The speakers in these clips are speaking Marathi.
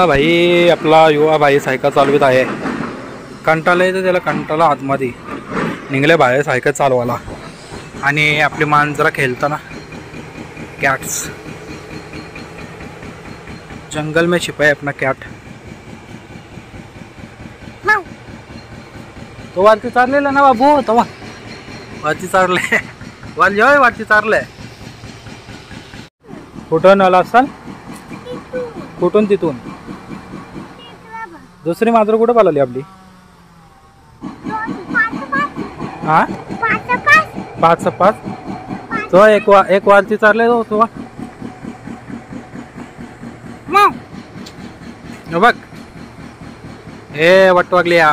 भाई आपला युवा भाई सायकल चालवित आहे. कंटाळा येतं त्याला, कंटाळा आतमध्ये निघले बाहेर सायकल चालवायला. आणि आपली मान जरा खेळताना कॅट्स जंगल में छिपा है अपना कॅट. तो वरती चाललेला ना बाबू, तवा वरती चालले वाल जेव्हा वरती चाललंय. कुठून आला असाल? कुठून? तिथून दुसरी मात्र कुठं पाळली आपली? हा 5-5 तो एक वारती चालले तो बघ. ए वटवागलिया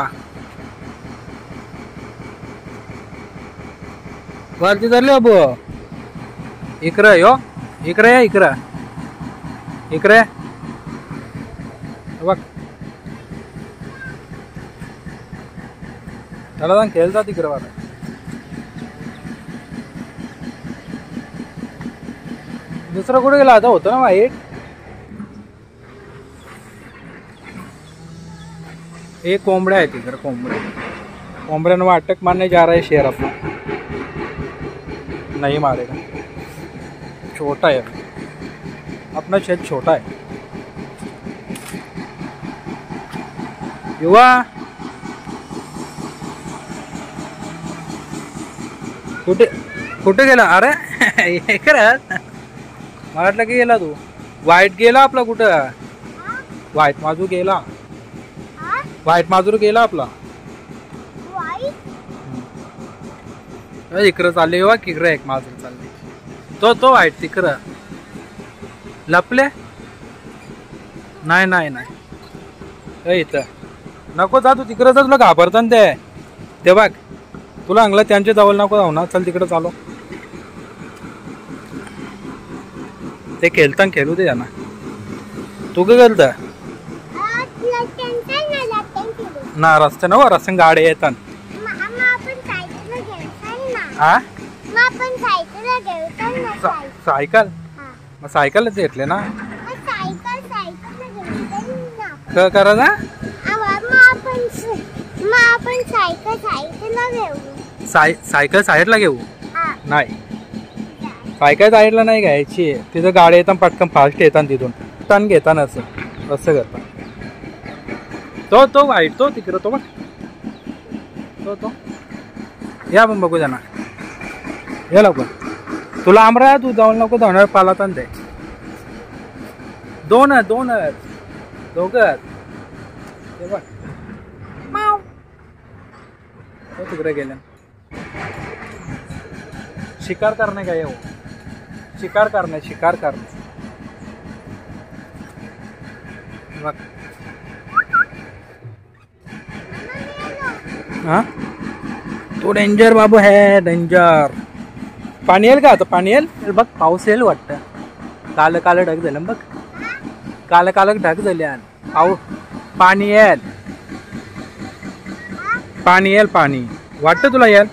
वरती चालले बाबू. इकडं यो, इकडे बघ. त्याला जाऊन खेळतात तिकडे वाला. दुसरं कुठे गेला आता? होतं ना वाईट. एक कोंबड्या आहे तिकडे. कोंबड्यांना अटक मारने जा रहा है शेर अपना. नहीं मारेगा, छोटा है अपना शेर, छोटा है. युवा कुठे गेला? अरे खरंच मला वाटलं की गेला तू. वाईट गेला आपला. कुठं वाईट माजूर गेला? वाईट माजूर गेला आपला. इकडं चालले युवा, इकडं एक माजूर चालले. तो वाईट तिकडं लपले. नाही इथं नको जा तू. तिकडं जा, तुला घाबरतात ते बघ. तुला अंगला त्यांच्या जवळ नको जाऊ ना. चल तिकडं चालो. ते खेळताना खेळू दे त्यांना. तू काय गेलत ना? रस्ते नव रस्त्याने गाड्या येतात. हा सायकल मग सायकलच घेतले ना. करा ना. सायकल साईडला घेऊ. नाही सायकल साईडला नाही घ्यायची. तिथं गाड्या येतात पटकन फास्ट येतात. तिथून टन घेताना असं करता. तो वाईट तो तिकडं तो बघ. तो या पण बघू जाणार. या लवकर. तुला आमरा तू जाऊन नको जाणार पालात ते. दोघं ते बघ. तिकडे गेले. शिकार करणे का येऊ? शिकार करणे बघ. हा तो डेंजर बाबू है, डेंजर. पाणी येईल का आता? पाणी येईल बघ. पाऊस येईल वाटतं. काल ढग झालं बघ. काल ढग झाले. पाणी येईल वाटतं तुला येईल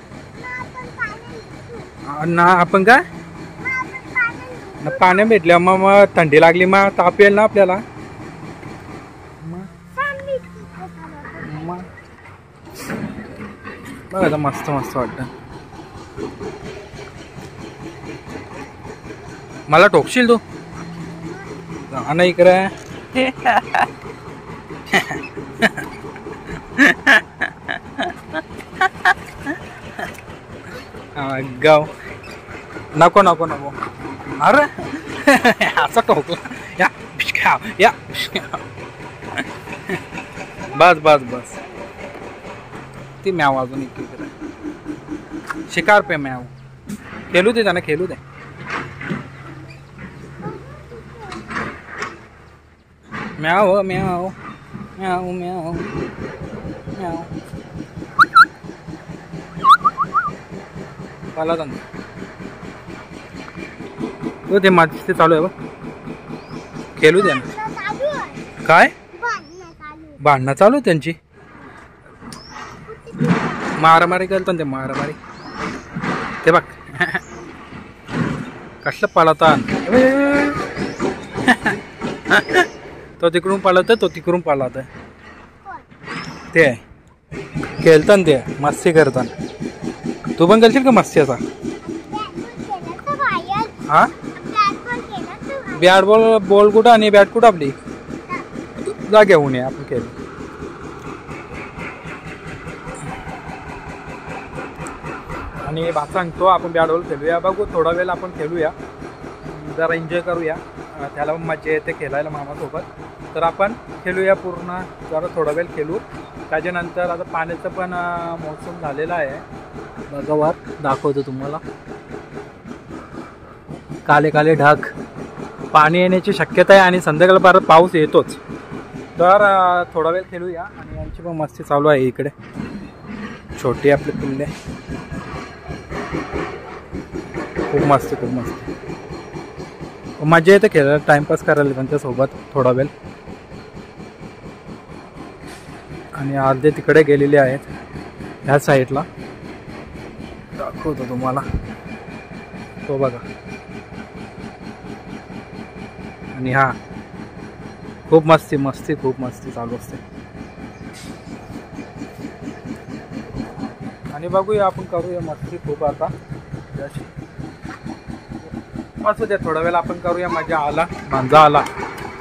ना. आपण काय पाणी भेटल्या मग थंडी लागली मग ताप येईल ना आपल्याला. बघ आता मस्त वाटतं. मला टोकशील तू? ना इकडे. गाव नको. अरे असं टोकला. या बस. ती म्याव अजून इकडे. शिकार पे म्याव. खेळू दे त्यांना, खेळू दे. म्याव म्याव म्याव म्याव म्याव. पाला तो ते माझ ते चालू आहे बघ. खेळू दे ना. काय भांडणं चालू त्यांची? मारामारी करतात ते. मारामारी ते बघ. कसलं पालतात. तो तिकडून पळत तो तिकडून पळत ते खेळतात ते मस्ती करतात. तू पण करशील का मस्ती आता? हा बॅट बॉल कुठं आणि बॅट कुठं आपली? जा घेऊन ये आपण खेळ. आणि भात सांगतो आपण बॅट बॉल खेळूया. बघू थोडा वेळ आपण खेळूया, जरा एन्जॉय करूया. त्याला मजा येते खेळायला मामासोबत. तर आपण खेळूया पूर्ण, जरा थोडा वेळ खेळू. त्याच्यानंतर आता पाण्याचं पण मोसम झालेला आहे. बघा वर दाखवतो तुम्हाला, काले काले ढग, पाणी येण्याची शक्यता आहे आणि संध्याकाळपर्यंत पाऊस येतोच. तर थोडा वेळ खेळूया. आणि यांची पण मस्ती चालू आहे इकडे, छोटी आपले पिल्ले. खूप मस्ती खूप मस्ती, मजा येते खेळायला, टाइमपास करायला त्यांच्यासोबत थोडा वेळ. आणि अर्धे तिकडे गेलेले आहेत ह्या साईडला, दाखवतो तुम्हाला. तो बघा. आणि हा खूप मस्ती मस्ती खूप मस्ती चालू असते. आणि बघूया आपण करूया मस्ती खूप आता. असू दे थोडा वेळ आपण करूया. मजा आला, मांजा आला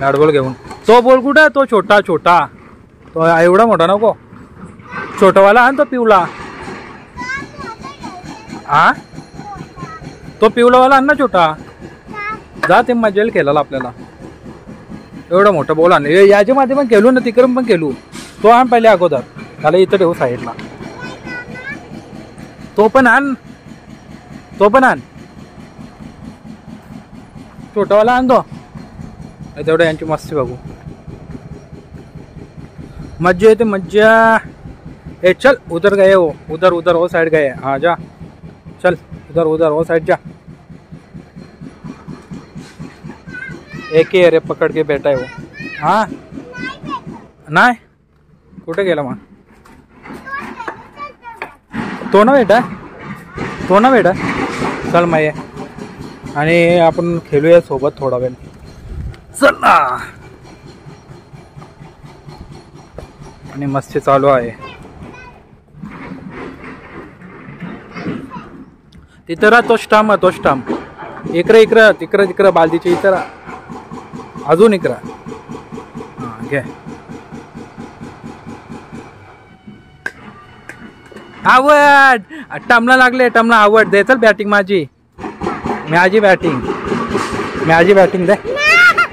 बॅट बॉल घेऊन. तो बॉल कुठे आहे? तो छोटा छोटा, तो एवढा मोठा नको, छोटावाला आण तो पिवला. हा तो पिवलावाला आण ना छोटा. जा ते मजा येईल खेळायला आपल्याला. एवढं मोठं बॉल आण. याच्या मध्ये पण खेळू ना, तिकडून पण खेळू. तो आण पहिले अगोदर, त्याला इथं ठेवू साईडला. तो पण आण, तो पण आण, छोटावाला आण तो. तेवढं यांची मस्ती बघू, मज्जा येते मज्जा. ए चल उधर गए वो, उधर उधर वो साइड गए. हाँ जा चल उधर उधर वो साइड जा. एक ही अरे पकड़ के बैठा है वो. हाँ नाही कुठे गेला मग? तो ना बेटा, तो ना बेटा, चल मग ये. आणि आपण खेळूया सोबत थोडा वेळ. चला. आणि मस्ती चालू आहे तिथं राहा. तो स्टंप, तो स्टंप इकडे इकडं तिकडं तिकडं बालदीच्या इथं राहा. अजून इकडं. हां घे. आवड टमला लागले, टमला आवड दे. चल बॅटिंग माझी, माझी बॅटिंग, माझी बॅटिंग दे.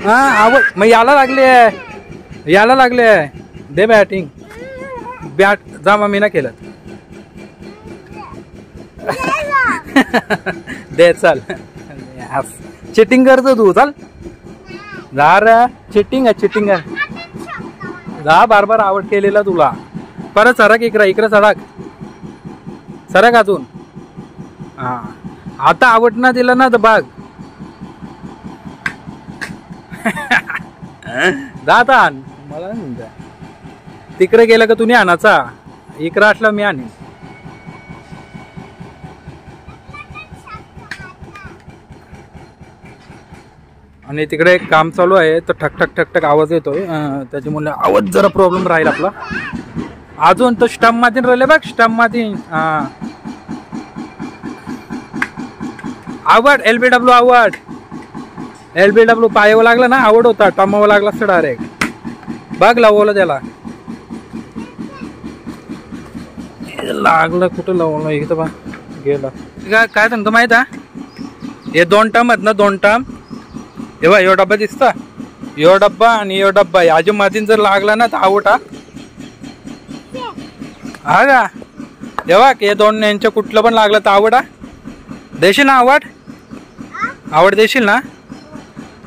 हा आवड मग याला लागले, याला लागले दे बॅटिंग. बॅट जा मग मी ना खेळत. दे चल. चिटिंग करतो तू, चल जा रे. चिटिंग आहे, चिटिंग आहे. जा बार बार आवड केलेला तुला. परत सरक इकडं, इकडं सरक, सरक अजून. हा आता आवड ना दिला ना तर बघ. जाता आण मला तिकडे गेलं का तुम्ही आणाचा, इकडं असला मी आणीन. आणि तिकडे एक काम चालू आहे तर ठक ठक ठक ठक आवाज येतोय. त्याच्यामुळे आवाज जरा प्रॉब्लेम राहील आपला. अजून तो स्टंप मध्ये राहिले बघ, स्टंप मध्ये. हा आवड LBW आवड, LBW पायावर लागला ना आवड होता, टमावा लागला असतं डायरेक्ट. बघ लावलं त्याला, लागलं कुठं लावलं इथं बा गेला. काय सांगतो माहित आहे? हे दोन टर्म आहेत ना, दोन टर्म. हे बघ यो डब्बा दिसता, यो डब्बा आणि यो डब्बा. याच्या मधीन जर लागला ना तर आवड. हा का तेव्हा हे दोन यांच्या कुठलं पण लागलं तर आवड. देशील ना आवड? आवड देशील ना?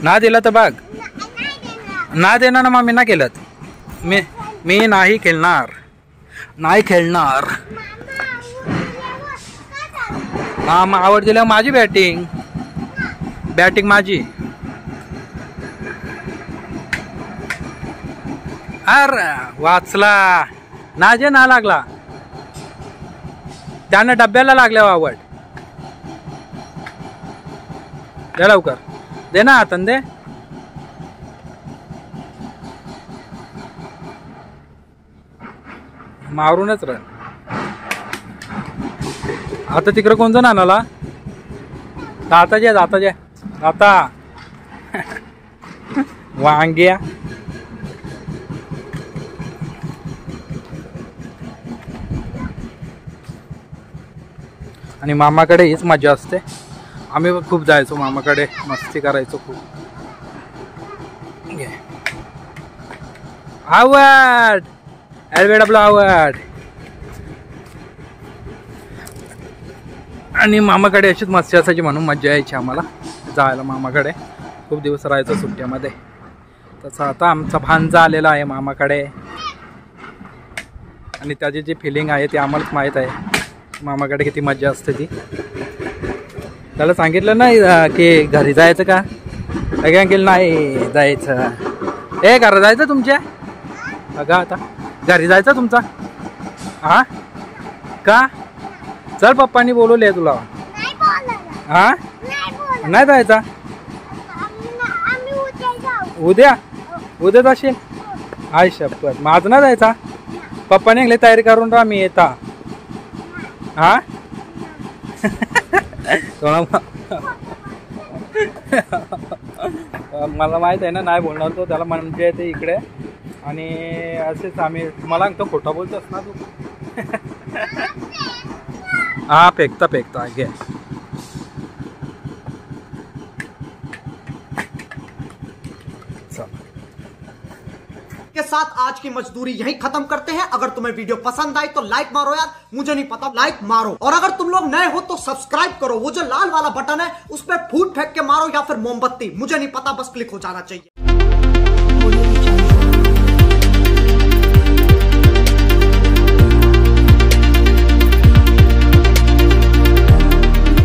ना दिला तर बघ, ना देणार ना मग मी ना केलं. मी नाही खेळणार, नाही खेळणार. हा मग आवड दिल्यावर माझी बॅटिंग, बॅटिंग माझी. अरे वाचला ना, जे ना लागला त्यानं डब्याला लागल्यावर आवड. दे लवकर, दे ना हातान दे. मारूनच राह. आता तिकडे कोणतं नानाला दाताच्या आता वांग्या. आणि मामाकडे हीच मजा असते. आम्ही खूप जायचो मामाकडे, मस्ती करायचो खूप. आवड एलवेड आपला आवड. आणि मामाकडे अशीच मस्ती असायची म्हणून मजा यायची आम्हाला जायला मामाकडे. खूप दिवस राहायचो सुट्ट्यामध्ये. तसं आता आमचा भांजा आलेला आहे मामाकडे आणि त्याची जी फिलिंग आहे ती आम्हालाच माहीत आहे. मामाकडे किती मजा असते ती. त्याला सांगितलं नाही की घरी जायचं का? अंकिल नाही जायचं. ए घरी जायचं तुमच्या? बघा आता घरी जायचं तुमचा. हा का? चल पप्पांनी बोलवले तुला. हा नाही जायचा. उद्या जाशील? आय शपथ. माझं नाही जायचा. पप्पाने सांगले तयारी करून राहा मी येता. हा मला माहित आहे ना नाही बोलणार तो. त्याला म्हणजे येते इकडे. आणि असेच आम्ही मला सांगतो खोटा बोलतोस ना तू. हाँ फेंकता आगे. के साथ आज की मजदूरी यहीं खत्म करते हैं. अगर तुम्हें वीडियो पसंद आई तो लाइक मारो यार. मुझे नहीं पता, लाइक मारो. और अगर तुम लोग नए हो तो सब्सक्राइब करो. वो जो लाल वाला बटन है उस पर फूट फेंक के मारो या फिर मोमबत्ती, मुझे नहीं पता, बस क्लिक हो जाना चाहिए.